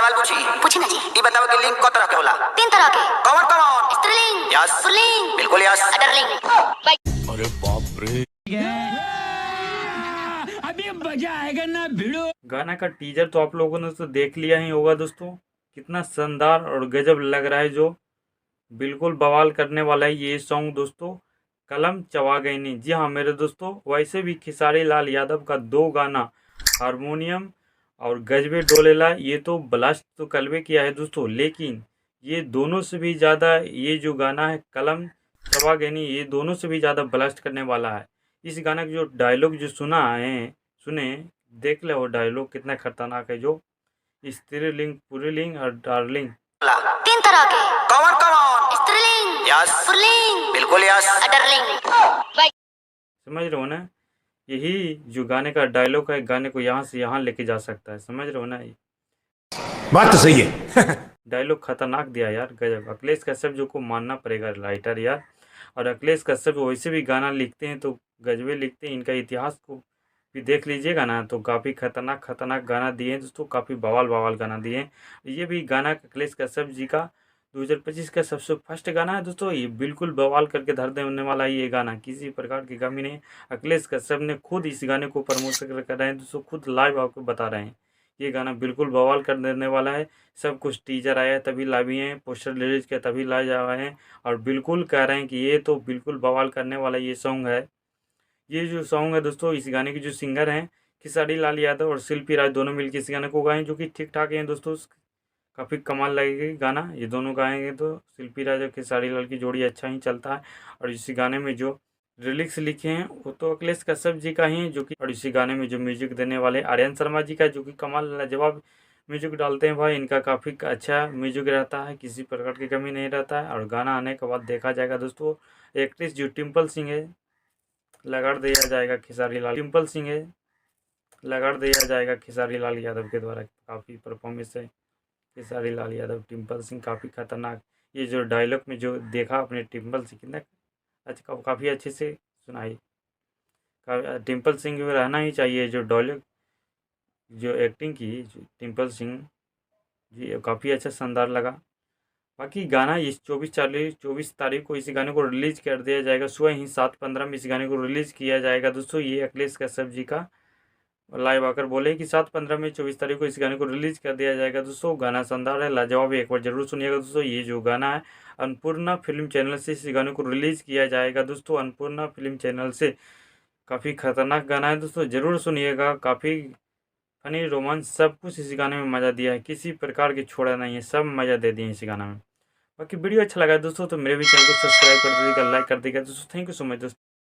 सवाल पूछी पूछी ना जी। ई बताओ कि लिंग क तरह के होला? 3 तरह के। कौन कौन? स्त्रीलिंग, यस, पुल्लिंग, बिल्कुल यस। अडरलिंग। अरे बाप रे, अभी मजा आएगा ना भिड़ो। गाना का टीजर तो आप लोगों ने तो देख लिया ही होगा दोस्तों। कितना शानदार और गजब लग रहा है, जो बिल्कुल बवाल करने वाला है ये सॉन्ग दोस्तों। कलम चवागैनी, जी हाँ मेरे दोस्तों, वैसे भी खेसारी लाल यादव का 2 गाना हारमोनियम और गजबे डोलेला, ये तो ब्लास्ट तो कलबे किया है दोस्तों। लेकिन ये दोनों से भी ज़्यादा, ये जो गाना है कलम चवागैनी, ये दोनों से भी ज़्यादा ब्लास्ट करने वाला है। इस गाना का जो डायलॉग जो सुने, देख ले वो डायलॉग कितना खतरनाक है। जो स्त्रीलिंग, पुल्लिंग और डार्लिंग, 3 तरह के। कौन कौन? स्त्रीलिंग, यस, पुल्लिंग, बिल्कुल यस। अडरलिंग। समझ रहे हो ना? यही जो गाने का डायलॉग है, गाने को यहाँ से यहाँ लेके जा सकता है, समझ रहे हो ना? बात तो सही है। डायलॉग खतरनाक दिया यार, गजब। अखिलेश कश्यप जो को मानना पड़ेगा राइटर यार। और अखिलेश कश्यप वैसे भी गाना लिखते हैं तो गजबे लिखते हैं। इनका इतिहास को भी देख लीजिएगा ना, तो काफ़ी खतरनाक खतरनाक गाना दिए हैं दोस्तों, काफ़ी बवाल बवाल गाना दिए हैं। ये भी गाना अखिलेश कश्यप जी का 2025 का सबसे फर्स्ट गाना है दोस्तों। ये बिल्कुल बवाल करके धर देने वाला है ये गाना, किसी प्रकार की कमी नहीं। अखिलेश कश्यप ने खुद इस गाने को प्रमोशन कर रहे हैं दोस्तों, खुद लाइव आपको बता रहे हैं ये गाना बिल्कुल बवाल कर देने वाला है। सब कुछ टीजर आया है तभी लाए हैं, पोस्टर रिलीज किया तभी लाए जा रहे हैं, और बिल्कुल कह रहे हैं कि ये तो बिल्कुल बवाल करने वाला ये सॉन्ग है। ये जो सॉन्ग है दोस्तों, इस गाने के जो सिंगर हैं खेसारी लाल यादव और शिल्पी राज, दोनों मिलकर इस गाने को गाएं, जो कि ठीक ठाक हैं दोस्तों। काफ़ी कमाल लगेगा गाना, ये दोनों गाएंगे तो शिल्पी राज और खेसारी लाल की जोड़ी अच्छा ही चलता है। और इसी गाने में जो लिरिक्स लिखे हैं वो तो अखिलेश कश्यप जी का ही है, जो कि, और इसी गाने में जो म्यूजिक देने वाले आर्यन शर्मा जी का, जो कि कमाल लाजवाब म्यूजिक डालते हैं भाई। इनका काफ़ी अच्छा म्यूजिक रहता है, किसी प्रकार की कमी नहीं रहता है। और गाना आने के बाद देखा जाएगा दोस्तों। एक्ट्रेस जो टिम्पल सिंह है, लगाड़ दिया जाएगा खेसारी लाल, टिम्पल सिंह है, लगाड़ दिया जाएगा खेसारी लाल यादव के द्वारा। काफ़ी परफॉर्मेंस है खेसारी लाल यादव, टिम्पल सिंह काफ़ी खतरनाक। ये जो डायलॉग में जो देखा अपने टिम्पल सिंह कितना अच्छा, काफ़ी अच्छे से सुनाई। टिम्पल सिंह में रहना ही चाहिए। जो डायलॉग जो एक्टिंग की टिम्पल सिंह जी, काफ़ी अच्छा शानदार लगा। बाकी गाना इस 24 तारीख को इस गाने को रिलीज कर दिया जाएगा। सुबह ही 7:15 में इस गाने को रिलीज किया जाएगा दोस्तों। ये अखिलेश कश्यप जी का लाइव आकर बोले कि 7:15 में 24 तारीख को इस गाने को रिलीज कर दिया जाएगा दोस्तों। गाना शानदार है, लाजवाब है, एक बार जरूर सुनिएगा दोस्तों। ये जो गाना है अन्नपूर्णा फिल्म चैनल से इस गाने को रिलीज किया जाएगा दोस्तों, अन्नपूर्णा फिल्म चैनल से। काफ़ी खतरनाक गाना है दोस्तों, जरूर सुनिएगा। काफ़ी फनी, रोमांस, सब कुछ इस गाने में मज़ा दिया है, किसी प्रकार की छोड़ा नहीं है, सब मज़ा दे दिए इस गाना में। बाकी वीडियो अच्छा लगा दोस्तों तो मेरे भी चैनल को सब्सक्राइब कर दीजिएगा, लाइक कर दीजिएगा दोस्तों। थैंक यू सो मच दोस्तों।